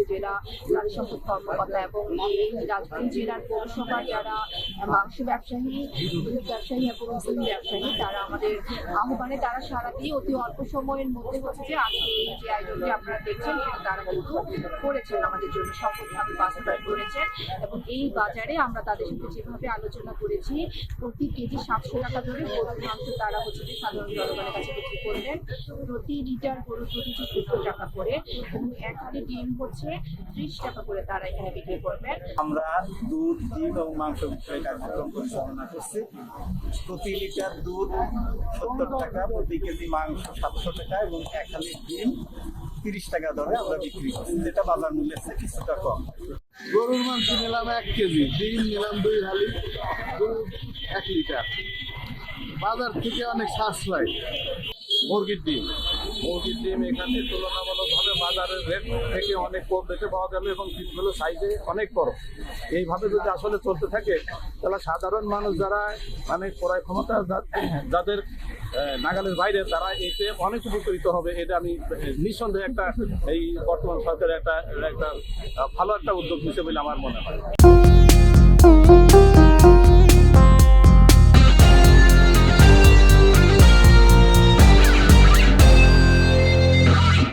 জেলা প্রাণী সম্পদ কর্মকর্তা এবং রাজবাড়ী জেলার পৌরসভার যারা মাংস ব্যবসায়ী, দুধ ব্যবসায়ী এবং ডিম ব্যবসায়ী, তারা আমাদের আহ্বানে তারা সারা দিয়ে অতি অল্প সময়ের মধ্যে হচ্ছে যে আজকে এই যে আয়োজনটি আপনারা দেখছেন তারা কিন্তু করেছেন, আমাদের জন্য সফলভাবে বাস্তবায়ন করেছেন। এবং এই বাজারে আমরা তাদের সাথে যেভাবে আলোচনা করেছি, প্রতি কেজি 700 টাকা ধরে গরুর মাংস তারা হচ্ছে যে সাধারণ জনগণের কাছে বিক্রি করবেন, প্রতি লিটার গরুর প্রতি 14 টাকা করে, এবং এক হালি ডিম হচ্ছে 30 টাকা করে তারা এখানে বিক্রি করবেন। আমরা দুধ, ডিম এবং মাংস বিক্রয় কার্যক্রম পরিচালনা করছি। প্রতি লিটার দুধ 70 টাকা, প্রতি কেজি মাংস 700 টাকা এবং এক হালি ডিম 30 টাকা দরে আমরা বিক্রি করছি, যেটা বাজার মূল্যের চেয়ে কিছুটা কম। গরুর মাংস নিলাম 1 কেজি, ডিম নিলাম 2 হালি, দুধ 1 লিটার। বাজার থেকে অনেক সাশ্রয়। মুরগির ডিম এখানে তুলনামূলকভাবে বাজারের রেট থেকে অনেক কম রেটে পাওয়া গেল এবং ডিমগুলো সাইজে অনেক বড়। এইভাবে যদি আসলে চলতে থাকে তাহলে সাধারণ মানুষ যারা মানে ক্রয় ক্ষমতা যাদের নাগালের বাইরে, তারা এতে অনেক উপকৃত হবে। এটা আমি নিঃসন্দেহে একটা এই বর্তমান সরকারের একটা ভালো একটা উদ্যোগ হিসেবে বলে আমার মনে হয়।